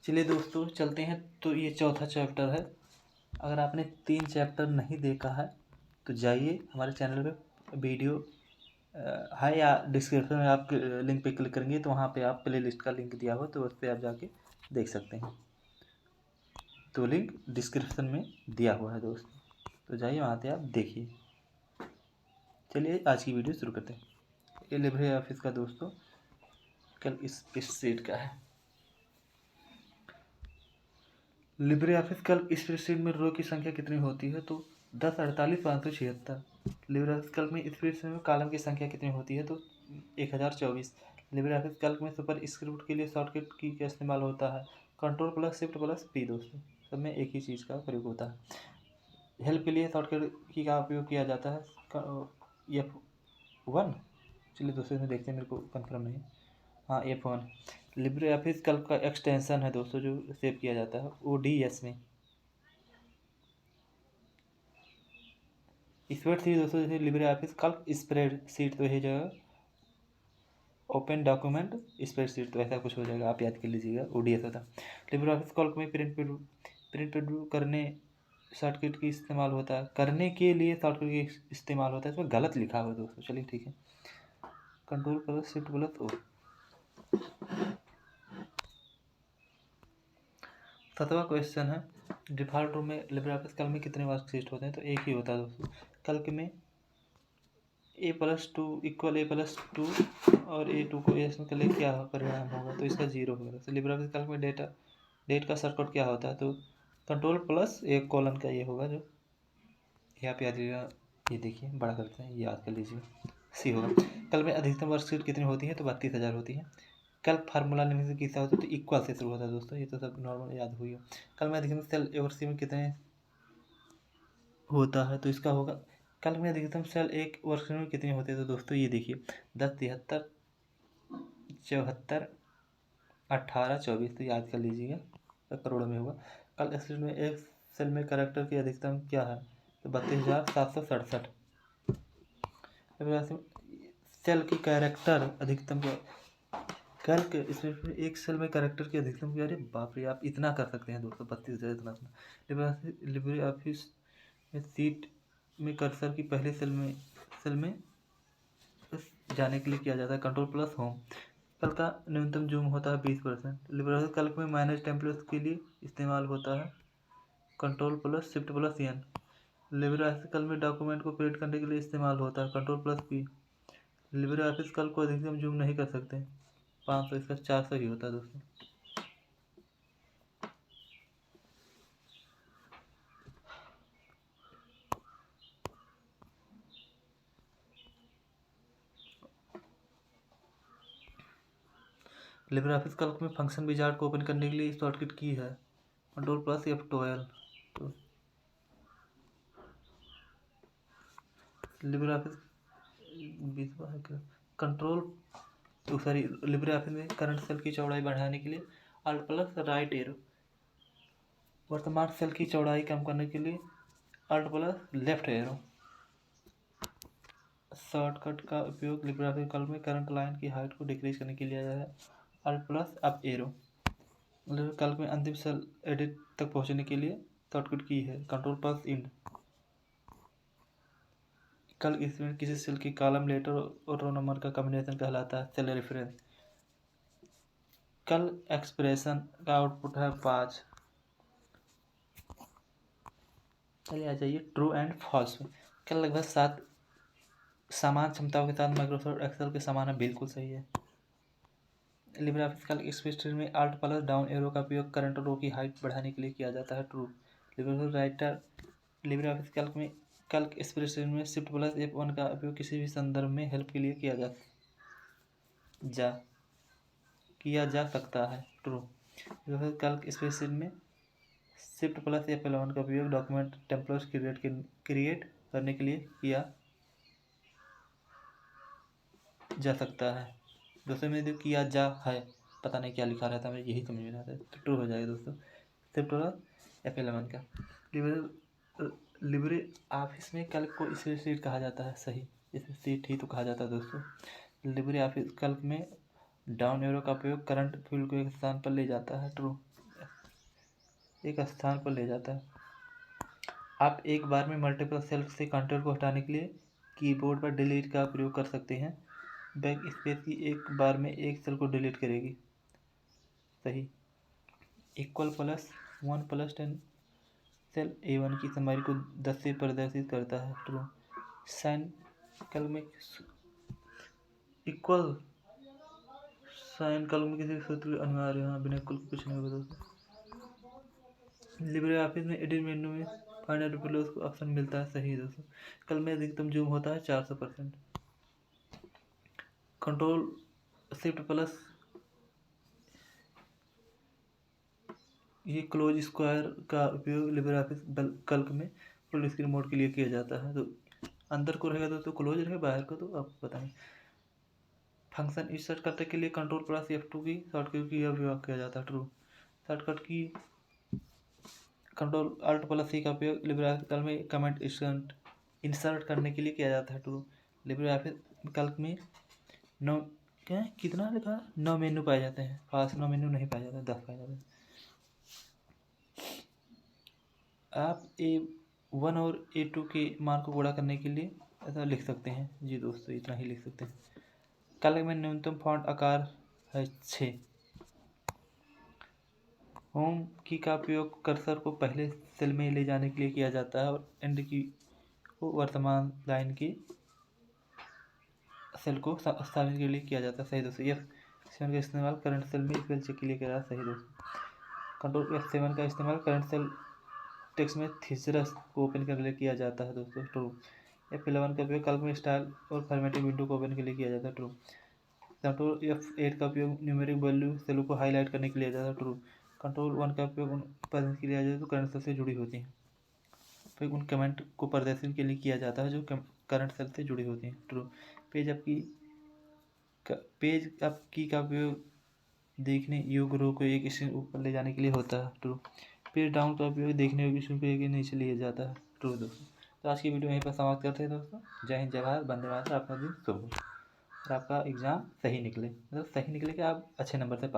चलिए दोस्तों चलते हैं। तो ये चौथा चैप्टर है। अगर आपने 3 चैप्टर नहीं देखा है तो जाइए हमारे चैनल पे, वीडियो है या डिस्क्रिप्शन में आप लिंक पे क्लिक करेंगे तो वहाँ पे आप प्ले लिस्ट का लिंक दिया हुआ तो उस पर आप जाके देख सकते हैं। तो लिंक डिस्क्रिप्शन में दिया हुआ है दोस्तों, तो जाइए वहाँ पे आप देखिए। चलिए आज की वीडियो शुरू करते हैं। ये लिब्रे ऑफिस का दोस्तों कल इस स्प्रेडशीट का है। लिब्रे ऑफिस कल इस स्प्रेडशीट में रो की संख्या कितनी होती है? तो 10, 48, 576। लिब्रे ऑफिस कल में स्प्रेडशीट में कॉलम की संख्या कितनी होती है? तो 1024। लिब्रे ऑफिस कल में सुपर स्क्रिप्ट के लिए शॉर्टकट की का इस्तेमाल होता है? Control plus shift plus P दोस्तों, सब में एक ही चीज़ का प्रयोग होता है। हेल्प के लिए शॉर्टकट की का उपयोग किया जाता है F1। चलिए दोस्तों इसमें देखते हैं, मेरे को कंफर्म नहीं है। हाँ F1 लिब्रे ऑफिस कल का एक्सटेंशन है दोस्तों, जो सेव किया जाता है ODS में। स्प्रेडशीट दोस्तों जैसे लिब्रे ऑफिस कल स्प्रेडशीट तो है जगह ओपन डॉक्यूमेंट स्प्रेडशीट तो ऐसा कुछ हो जाएगा, आप याद कर लीजिएगा। ODS होता है। लिब्रे ऑफिस कल में प्रिंट करने शॉर्टकट की इस्तेमाल होता है, करने के लिए शॉर्टकट की इस्तेमाल होता है। इसमें गलत लिखा हुआ है दोस्तों, चलिए ठीक है। Control plus shift plus O। 7वां क्वेश्चन है, डिफ़ॉल्ट रूम में लिब्रे ऑफिस कल में कितने वर्कशीट होते हैं? तो एक ही होता है दोस्तों। कल में A+2 इक्वल A+2 और A2 को इसमें कल क्या परिणाम होगा? तो इसका 0 होगा। तो लिब्रे ऑफिस कल में डेट का शॉर्टकट क्या होता है? तो कंट्रोल प्लस एक कॉलन का ये होगा, जो ये आप याद लीजिएगा। ये देखिए बड़ा करते हैं, याद कर लीजिए, C होगा। कल में अधिकतम वर्कशीट कितनी होती है? तो 32,000 होती है। कल फार्मूला लिखने से किसका होता है? तो इक्वल से शुरू होता है दोस्तों, ये तो सब नॉर्मल याद हुई है। कल में अधिकतम सेल एवरसी में कितने होता है? तो इसका होगा, कल में अधिकतम सेल एक वर्कशीट में कितने होते हैं? तो दोस्तों ये देखिए 10, 73, 74, 18, 24। तो याद कर लीजिएगा, तो करोड़ में होगा। कल एक्सेल में एक सेल में कैरेक्टर की अधिकतम क्या है? तो 32,767। सेल की कैरेक्टर अधिकतम क्या? कल के इसमें एक सेल में कैरेक्टर की अधिकतम क्या? अरे बाप रे, आप इतना कर सकते हैं दोस्तों, 32,000 इतना। लिब्रे ऑफिस में सीट में कर्सर की पहले सेल में जाने के लिए किया जाता है कंट्रोल प्लस होम। कल का न्यूनतम जूम होता है 20%। लिब्रे ऑफिस कल में मैनेज टेम्पलेट्स के लिए इस्तेमाल होता है control plus shift plus N। Libre Office Calc में डॉक्यूमेंट को प्रिंट करने के लिए इस्तेमाल होता है control plus P। Libre Office कल को अधिकतम जूम नहीं कर सकते 500, इसका 400 ही होता है दोस्तों। लिब्रे ऑफिस कैल्क में फंक्शन विजार्ड को ओपन करने के लिए शॉर्टकट की है कंट्रोल प्लस F12। तो लिब्रे ऑफिस 20वां है क्या? कंट्रोल तो सॉरी, लिब्रे ऑफिस में करंट सेल की चौड़ाई बढ़ाने के लिए अल्ट प्लस राइट एरो। वर्तमान सेल की चौड़ाई कम करने के लिए Alt plus left arrow. Shortcut का उपयोग लिब्रे ऑफिस कैल्क में करंट लाइन की हाइट को डिक्रीज करने के लिए है Alt plus up arrow. Calc में अंतिम सेल एडिट तक पहुंचने के लिए शॉर्टकट की है कंट्रोल प्लस इंड। कल इसमें किसी सेल की कॉलम लेटर और रो नंबर का कॉम्बिनेशन कहलाता है सेल रेफरेंस। कल एक्सप्रेशन का आउटपुट है 5। चलिए आ जाइए ट्रू एंड फॉल्स में। कल लगभग 7 समान क्षमताओं के साथ माइक्रोसॉफ्ट एक्सेल के समान है, बिल्कुल सही है। लिब्रे ऑफिस कल स्प्रेडशीट में अल्ट प्लस डाउन एरो का उपयोग करंट रो की हाइट बढ़ाने के लिए किया जाता है, ट्रू। लिब्रे ऑफिस कैल्क में कैल्क स्प्रेडशीट में शिफ्ट प्लस F1 का उपयोग किसी भी संदर्भ में हेल्प के लिए किया जा सकता है, ट्रू। कैल्क स्प्रेडशीट में शिफ्ट प्लस F11 का उपयोग डॉक्यूमेंट टेम्पलेट्स क्रिएट करने के लिए किया जा सकता है। दोस्तों में जो किया जा है, पता नहीं क्या लिखा रहता है, मैं यही समझ में आता है, तो ट्रू हो जाएगा दोस्तों शिफ्ट प्लस F11 का। लिब्रे ऑफिस में कैल्क को स्प्रेडशीट कहा जाता है, सही, स्प्रेडशीट ही तो कहा जाता है दोस्तों। लिब्रे ऑफिस कैल्क में डाउन एरो का उपयोग करंट फील्ड को एक स्थान पर ले जाता है, ट्रू। एक स्थान पर ले जाता है। आप एक बार में मल्टीपल सेल्स से कंटेंट को हटाने के लिए कीबोर्ड पर डिलीट का प्रयोग कर सकते हैं। बैक स्पेस की एक बार में एक सेल को डिलीट करेगी। सही। Equal plus 1 plus 10 cell A1 की समारी को 10 से प्रदर्शित करता है। ट्रू। साइन कल में इक्वल साइन कॉलम में किसी सूत्र अनिवार्य है, बिना इक्वल कुछ नहीं होगा दोस्तों। लिब्रे ऑफिस में एडिट मेन्यू में फाइंड रिप्ले उसको ऑप्शन मिलता है। सही दोस्तों। कल में अधिकतम जूम होता है 400%। कंट्रोल शिफ्ट प्लस ये क्लोज स्क्वायर का उपयोग लिब्रे ऑफिस कल्क में फुल स्क्रीन मोड के लिए किया जाता है। तो अंदर को रहेगा तो क्लोज रहेगा, बाहर को तो आपको बताएं। फंक्शन इंसर्ट करने के लिए कंट्रोल प्लस F2 की शॉर्टकट की उपयोग किया जाता है। ट्रू। शॉर्टकट की कंट्रोल अल्ट प्लस C का उपयोग लिब्रे ऑफिस कल्क में कमेंट इंसर्ट करने के लिए किया जाता है। ट्रू। लिब्रे ऑफिस कल्क में 9 क्या कितना लिखा 9 मेन्यू पाए जाते हैं। पास 9 मेन्यू नहीं पाए जाते, 10 पाए जाते हैं। आप A1 और A2 के मान को गुणा करने के लिए ऐसा लिख सकते हैं। जी दोस्तों, इतना ही लिख सकते हैं। कॉलम में न्यूनतम फॉन्ट आकार है 6। होम की का उपयोग कर्सर को पहले सेल में ले जाने के लिए किया जाता है और एंड की को वर्तमान लाइन की सेल को स्थापित के लिए किया जाता है। सही दोस्तों। F7 का इस्तेमाल करंट सेल में स्पेल चेक के लिए किया जाता है। सही दोस्तों। कंट्रोल F7 का इस्तेमाल करंट सेल टेक्स्ट में थीसरस को ओपन करने के लिए किया जाता है दोस्तों। ट्रू। F11 का उपयोग कॉलम में स्टाइल और फॉर्मेटिंग विंडो को ओपन के लिए किया जाता है। ट्रू। कंट्रोल F8 का उपयोग न्यूमेरिक वैल्यू सेलों को हाईलाइट करने के लिए जाता है। ट्रू। कंट्रोल 1 का उपयोग उन प्रदर्शन के लिए जाता है जो करंट सेल से जुड़ी होती हैं। फिर उन कमेंट को प्रदर्शन के लिए किया जाता है जो करंट सेल से जुड़ी होती हैं। ट्रू। पेज अप की का उपयोग देखने योग्य रो को एक स्क्रीन ऊपर ले जाने के लिए होता है। ट्रू। पेज डाउन का उपयोग देखने योग्य स्क्रीन को एक नीचे लिया जाता है। ट्रू दोस्तों। तो आज की वीडियो यहीं पर समाप्त करते हैं दोस्तों। जय हिंद, जय भारत, वंदे मातरम। आपका दिन शुभ हो और आपका एग्ज़ाम सही निकले, मतलब सही निकले कि आप अच्छे नंबर से पास